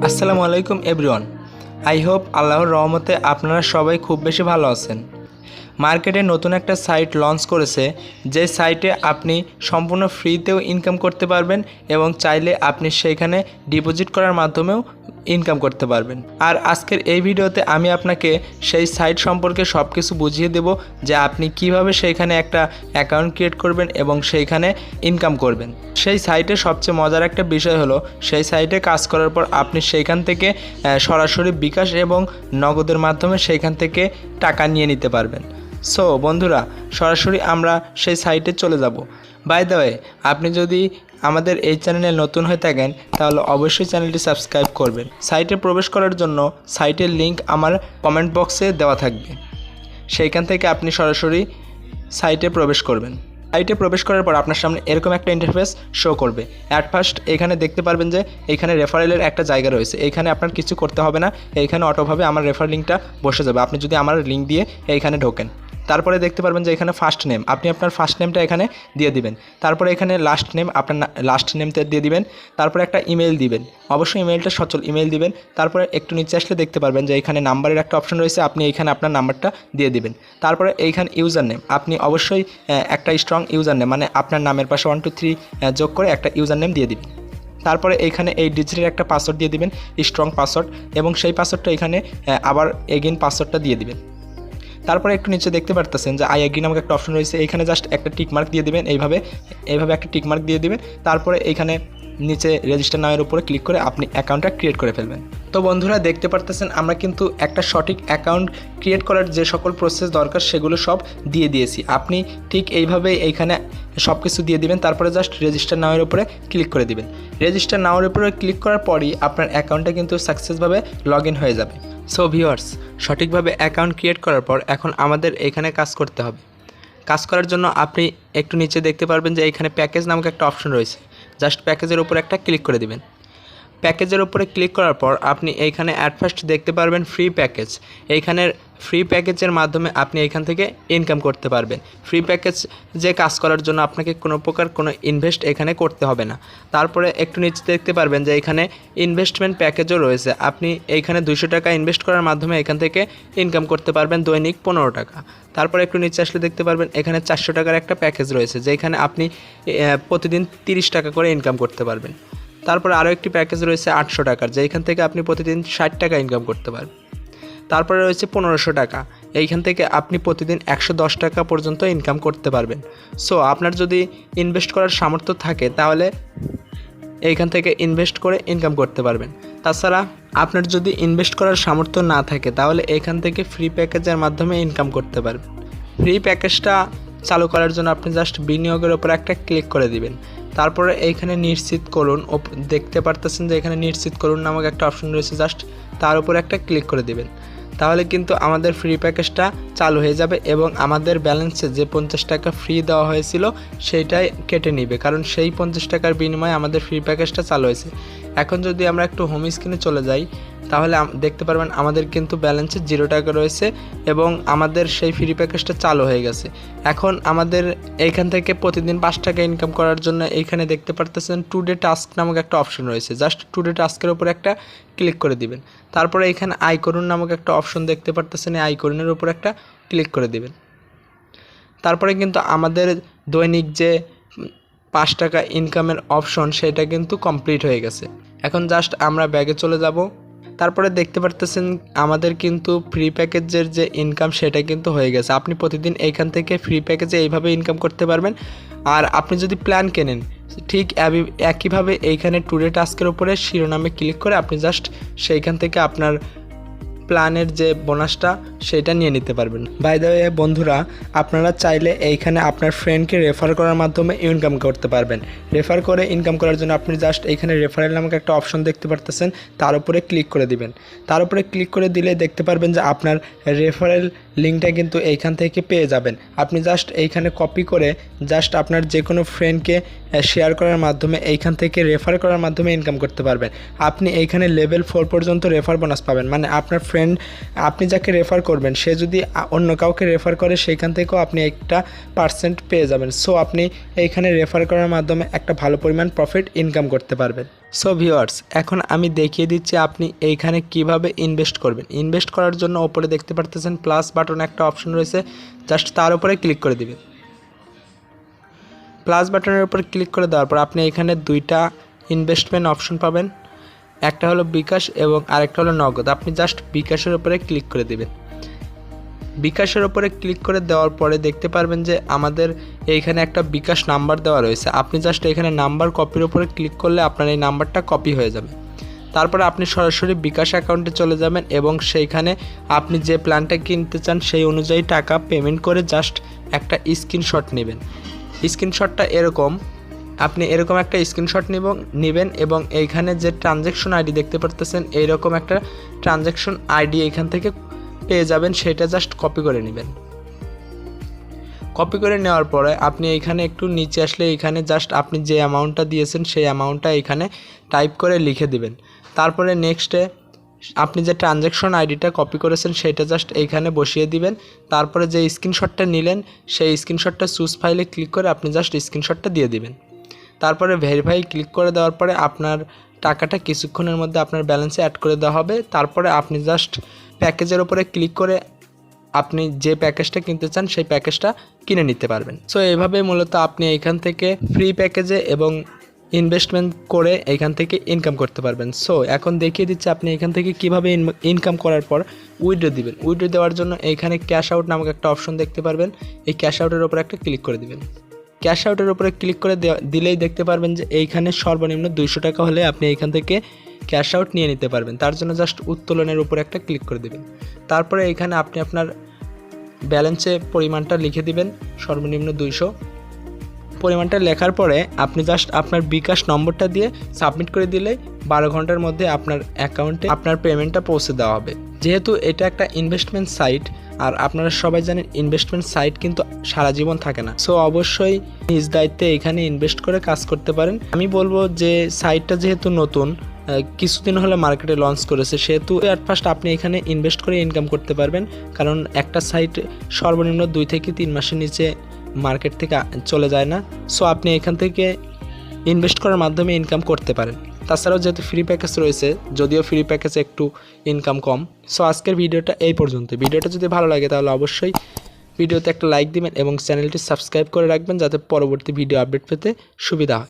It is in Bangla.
আসসালামু আলাইকুম এভরিওয়ান। আই হোপ আল্লাহর রহমতে আপনারা সবাই খুব বেশি ভালো আছেন। মার্কেটে নতুন একটা সাইট লঞ্চ করেছে, যে সাইটে আপনি সম্পূর্ণ ফ্রিতেও ইনকাম করতে পারবেন এবং চাইলে আপনি সেইখানে ডিপোজিট করার মাধ্যমেও ইনকাম করতে পারবেন। আর আজকের এই ভিডিওতে আমি আপনাকে সেই সাইট সম্পর্কে সব কিছু বুঝিয়ে দেব যে আপনি কিভাবে সেইখানে একটা অ্যাকাউন্ট ক্রিয়েট করবেন এবং সেইখানে ইনকাম করবেন। সেই সাইটে সবচেয়ে মজার একটা বিষয় হলো, সেই সাইটে কাজ করার পর আপনি সেইখান থেকে সরাসরি বিকাশ এবং নগদের মাধ্যমে সেইখান থেকে টাকা নিয়ে নিতে পারবেন। সো বন্ধুরা, সরাসরি আমরা সেই সাইটে চলে যাব। বাই দ্য ওয়ে, আপনি যদি আমাদের এই চ্যানেলে নতুন হয়ে থাকেন তাহলে অবশ্যই চ্যানেলটি সাবস্ক্রাইব করবেন। সাইটে প্রবেশ করার জন্য সাইটের লিংক আমার কমেন্ট বক্সে দেওয়া থাকবে, সেইখান থেকে আপনি সরাসরি সাইটে প্রবেশ করবেন। সাইটে প্রবেশ করার পর আপনার সামনে এরকম একটা ইন্টারফেস শো করবে। অ্যাট ফার্স্ট এখানে দেখতে পারবেন যে এইখানে রেফারেলের একটা জায়গা রয়েছে। এইখানে আপনার কিছু করতে হবে না, এইখানে অটোভাবে আমার রেফার লিঙ্কটা বসে যাবে। আপনি যদি আমার লিঙ্ক দিয়ে এইখানে ঢোকেন, তারপরে দেখতে পারবেন যে এখানে ফার্স্ট নেম, আপনি আপনার ফার্স্ট নেমটা এখানে দিয়ে দিবেন। তারপরে এখানে লাস্ট নেম, আপনার লাস্ট নেমটা দিয়ে দিবেন। তারপরে একটা ইমেল দিবেন, অবশ্যই ইমেলটা সচল ইমেল দিবেন। তারপরে একটু নিচে আসলে দেখতে পারবেন যে এখানে নাম্বারের একটা অপশন রয়েছে, আপনি এইখানে আপনার নাম্বারটা দিয়ে দিবেন। তারপরে এইখানে ইউজার নেম, আপনি অবশ্যই একটা স্ট্রং ইউজার নেম, মানে আপনার নামের পাশে 1 2 3 যোগ করে একটা ইউজার নেম দিয়ে দিবেন। তারপরে এইখানে এই ডিজিটের একটা পাসওয়ার্ড দিয়ে দিবেন, স্ট্রং পাসওয়ার্ড, এবং সেই পাসওয়ার্ডটা এখানে আবার এগেইন পাসওয়ার্ডটা দিয়ে দিবেন। তারপরে একটু নিচে দেখতে পারতেছেন যে আই এগ্রি নামক একটা অপশন রয়েছে, এইখানে জাস্ট একটা টিক মার্ক দিয়ে দিবেন। এইভাবে একটা টিক মার্ক দিয়ে দিবেন। তারপরে এইখানে নিচে রেজিস্টার নামের উপরে ক্লিক করে আপনি অ্যাকাউন্টটা ক্রিয়েট করে ফেলবেন। তো বন্ধুরা, দেখতে পারতেছেন আমরা কিন্তু একটা সঠিক অ্যাকাউন্ট ক্রিয়েট করার যে সকল প্রসেস দরকার সেগুলো সব দিয়ে দিয়েছি। আপনি ঠিক এইভাবেই এইখানে সব কিছু দিয়ে দিবেন। তারপরে জাস্ট রেজিস্টার নামের উপরে ক্লিক করে দিবেন। রেজিস্টার নামের উপরে ক্লিক করার পরই আপনার অ্যাকাউন্টটা কিন্তু সাকসেসভাবে লগ ইন হয়ে যাবে। সো ভিউয়ার্স, সঠিকভাবে অ্যাকাউন্ট ক্রিয়েট করার পর এখন আমাদের এখানে কাজ করতে হবে। কাজ করার জন্য আপনি একটু নিচে দেখতে পারবেন যে এখানে প্যাকেজ নামক একটা অপশন রয়েছে, জাস্ট প্যাকেজের উপরে একটা ক্লিক করে দিবেন। প্যাকেজের উপরে ক্লিক করার পর আপনি এইখানে অ্যাট ফার্স্ট দেখতে পারবেন ফ্রি প্যাকেজ। এইখানের ফ্রি প্যাকেজের মাধ্যমে আপনি এইখান থেকে ইনকাম করতে পারবেন। ফ্রি প্যাকেজ যে কাজ করার জন্য আপনাকে কোনো প্রকার কোনো ইনভেস্ট এখানে করতে হবে না। তারপরে একটু নিচে দেখতে পারবেন যে এখানে ইনভেস্টমেন্ট প্যাকেজও রয়েছে। আপনি এইখানে 200 টাকা ইনভেস্ট করার মাধ্যমে এখান থেকে ইনকাম করতে পারবেন দৈনিক 15 টাকা। তারপরে একটু নিচে আসলে দেখতে পারবেন এখানে 400 টাকার একটা প্যাকেজ রয়েছে, যেখানে আপনি প্রতিদিন 30 টাকা করে ইনকাম করতে পারবেন। তারপরে আরও একটি প্যাকেজ রয়েছে 800 টাকার, যেখান থেকে আপনি প্রতিদিন 60 টাকা ইনকাম করতে পারবেন। তারপরে রয়েছে 1500 টাকা, এইখান থেকে আপনি প্রতিদিন 110 টাকা পর্যন্ত ইনকাম করতে পারবেন। সো আপনার যদি ইনভেস্ট করার সামর্থ্য থাকে তাহলে এইখান থেকে ইনভেস্ট করে ইনকাম করতে পারবেন। তাছাড়া আপনার যদি ইনভেস্ট করার সামর্থ্য না থাকে তাহলে এইখান থেকে ফ্রি প্যাকেজের মাধ্যমে ইনকাম করতে পারবেন। ফ্রি প্যাকেজটা চালু করার জন্য আপনি জাস্ট বিনিয়োগের উপর একটা ক্লিক করে দিবেন। তারপরে এইখানে নিশ্চিত করুন, দেখতে পারতেছেন যে এখানে নিশ্চিত করুন নামক একটা অপশন রয়েছে, জাস্ট তার উপর একটা ক্লিক করে দিবেন। তাহলে কিন্তু আমাদের ফ্রি প্যাকেজটা চালু হয়ে যাবে এবং আমাদের ব্যালেন্সে যে 50 টাকা ফ্রি দেওয়া হয়েছিল সেইটাই কেটে নিবে, কারণ সেই 50 টাকার বিনিময়ে আমাদের ফ্রি প্যাকেজটা চালু হয়েছে। এখন যদি আমরা একটু হোম স্ক্রিনে চলে যাই তাহলে দেখতে পারবেন আমাদের কিন্তু ব্যালেন্সে 0 টাকা রয়েছে এবং আমাদের সেই ফ্রি প্যাকেজটা চালু হয়ে গেছে। এখন আমাদের এইখান থেকে প্রতিদিন 5 টাকা ইনকাম করার জন্য এইখানে দেখতে পারতেছেন টুডে টাস্ক নামক একটা অপশন রয়েছে, জাস্ট টুডে টাস্কের উপর একটা ক্লিক করে দিবেন। তারপরে এখানে আই করুন নামক একটা অপশন দেখতে পারতেছেন, এই আই করুনের উপর একটা ক্লিক করে দিবেন। তারপরে কিন্তু আমাদের দৈনিক যে 5 টাকা ইনকামের অপশন সেটা কিন্তু কমপ্লিট হয়ে গেছে। এখন জাস্ট আমরা ব্যাগে চলে যাব। তারপরে দেখতে পারতেছেন আমাদের কিন্তু ফ্রি প্যাকেজের যে ইনকাম সেটা কিন্তু হয়ে গেছে। আপনি প্রতিদিন এইখান থেকে ফ্রি প্যাকেজে এইভাবে ইনকাম করতে পারবেন। আর আপনি যদি প্ল্যান কেনেন ঠিক একইভাবে এইখানে টুডে টাস্কের উপরে শিরোনামে ক্লিক করে আপনি জাস্ট সেইখান থেকে আপনার প্ল্যানের যে বোনাসটা সেটা নিয়ে নিতে পারবেন। বাই দ্য ওয়ে বন্ধুরা, আপনারা চাইলে এইখানে আপনার ফ্রেন্ডকে রেফার করার মাধ্যমে ইনকাম করতে পারবেন। রেফার করে ইনকাম করার জন্য আপনি জাস্ট এইখানে রেফারেল নামক একটা অপশন দেখতে পারতেছেন, তার উপরে ক্লিক করে দিবেন। তার উপরে ক্লিক করে দিলে দেখতে পারবেন যে আপনার রেফারেল লিঙ্কটা কিন্তু এইখান থেকে পেয়ে যাবেন। আপনি জাস্ট এইখানে কপি করে জাস্ট আপনার যে কোনো ফ্রেন্ডকে শেয়ার করার মাধ্যমে এইখান থেকে রেফার করার মাধ্যমে ইনকাম করতে পারবেন। আপনি এইখানে লেভেল 4 পর্যন্ত রেফার বোনাস পাবেন, মানে আপনার ফ্রেন্ড আপনি যাকে রেফার করবেন সে যদি অন্য কাউকে রেফার করে সেইখান থেকেও আপনি একটা পার্সেন্ট পেয়ে যাবেন। সো আপনি এইখানে রেফার করার মাধ্যমে একটা ভালো পরিমাণ প্রফিট ইনকাম করতে পারবেন। সো ভিউয়ার্স, এখন আমি দেখিয়ে দিচ্ছি আপনি এইখানে কিভাবে ইনভেস্ট করবেন। ইনভেস্ট করার জন্য ওপরে দেখতে পারতেছেন প্লাস বাটন একটা অপশন রয়েছে, জাস্ট তার উপরে ক্লিক করে দিবেন। প্লাস বাটনের উপর ক্লিক করে দেওয়ার পর আপনি এখানে দুইটা ইনভেস্টমেন্ট অপশন পাবেন, একটা হলো বিকাশ এবং আরেকটা হলো নগদ। আপনি জাস্ট বিকাশের উপরে ক্লিক করে দিবেন। বিকাশের উপরে ক্লিক করে দেওয়ার পরে দেখতে পারবেন যে আমাদের এইখানে একটা বিকাশ নাম্বার দেওয়া রয়েছে। আপনি জাস্ট এখানে নাম্বার কপির উপরে ক্লিক করলে আপনার এই নাম্বারটা কপি হয়ে যাবে। তারপরে আপনি সরাসরি বিকাশ অ্যাকাউন্টে চলে যাবেন এবং সেইখানে আপনি যে প্ল্যানটা কিনতে চান সেই অনুযায়ী টাকা পেমেন্ট করে জাস্ট একটা স্ক্রিনশট নেবেন। স্ক্রিনশটটা এরকম, আপনি এরকম একটা স্ক্রিনশট নেবেন এবং এইখানে যে ট্রানজ্যাকশন আইডি দেখতে পারতেছেন এইরকম একটা ট্রানজ্যাকশন আইডি এইখান থেকে পেয়ে যাবেন, সেটা জাস্ট কপি করে নেবেন। কপি করে নেওয়ার পরে আপনি এইখানে একটু নিচে আসলে এইখানে জাস্ট আপনি যে অ্যামাউন্টটা দিয়েছেন সেই অ্যামাউন্টটা এইখানে টাইপ করে লিখে দিবেন। তারপরে নেক্সটে আপনি যে ট্রানজ্যাকশন আইডিটা কপি করেছেন সেটা জাস্ট এইখানে বসিয়ে দিবেন। তারপরে যে স্ক্রিনশটটা নিলেন সেই স্ক্রিনশটটা চুজ ফাইলে ক্লিক করে আপনি জাস্ট স্ক্রিনশটটা দিয়ে দিবেন। তারপরে ভেরিফাই ক্লিক করে দেওয়ার পরে আপনার টাকাটা কিছুক্ষণের মধ্যে আপনার ব্যালেন্সে অ্যাড করে দেওয়া হবে। তারপরে আপনি জাস্ট প্যাকেজের উপরে ক্লিক করে আপনি যে প্যাকেজটা কিনতে চান সেই প্যাকেজটা কিনে নিতে পারবেন। সো এইভাবে মূলত আপনি এইখান থেকে ফ্রি প্যাকেজে এবং ইনভেস্টমেন্ট করে এইখান থেকে ইনকাম করতে পারবেন। সো এখন দেখিয়ে দিচ্ছি আপনি এখান থেকে কিভাবে ইনকাম করার পর উইথড্র দিবেন। উইথড্র দেওয়ার জন্য এইখানে ক্যাশ আউট নামক একটা অপশন দেখতে পারবেন, এই ক্যাশ আউটের উপর একটা ক্লিক করে দিবেন। ক্যাশ আউটের উপরে ক্লিক করে দিলেই দেখতে পারবেন যে এইখানে সর্বনিম্ন 200 টাকা হলে আপনি এইখান থেকে ক্যাশ আউট নিয়ে নিতে পারবেন। তার জন্য জাস্ট উত্তোলনের উপর একটা ক্লিক করে দিবেন। তারপরে এইখানে আপনি আপনার ব্যালেন্সে পরিমাণটা লিখে দিবেন, সর্বনিম্ন 200। পরিমাণটা লেখার পরে আপনি জাস্ট আপনার বিকাশ নম্বরটা দিয়ে সাবমিট করে দিলে 12 ঘন্টার মধ্যে আপনার অ্যাকাউন্টে আপনার পেমেন্টটা পৌঁছে দেওয়া হবে। যেহেতু এটা একটা ইনভেস্টমেন্ট সাইট আর আপনারা সবাই জানেন ইনভেস্টমেন্ট সাইট কিন্তু সারা জীবন থাকে না। সো অবশ্যই নিজ দায়িত্বে এখানে ইনভেস্ট করে কাজ করতে পারেন। আমি বলবো যে সাইটটা যেহেতু নতুন, কিছুদিন হলে মার্কেটে লঞ্চ করেছে, সেহেতু অ্যাট ফার্স্ট আপনি এখানে ইনভেস্ট করে ইনকাম করতে পারবেন, কারণ একটা সাইট সর্বনিম্ন 2 থেকে 3 মাসের নিচে মার্কেট থেকে চলে যায় না। সো আপনি এখান থেকে ইনভেস্ট করার মাধ্যমে ইনকাম করতে পারেন। তাছাড়াও যেহেতু ফ্রি প্যাকেজ রয়েছে, যদিও ফ্রি প্যাকেজে একটু ইনকাম কম। সো আজকের ভিডিওটা এই পর্যন্ত। ভিডিওটা যদি ভালো লাগে তাহলে অবশ্যই ভিডিওতে একটা লাইক দিবেন এবং চ্যানেলটি সাবস্ক্রাইব করে রাখবেন যাতে পরবর্তী ভিডিও আপডেট পেতে সুবিধা হয়।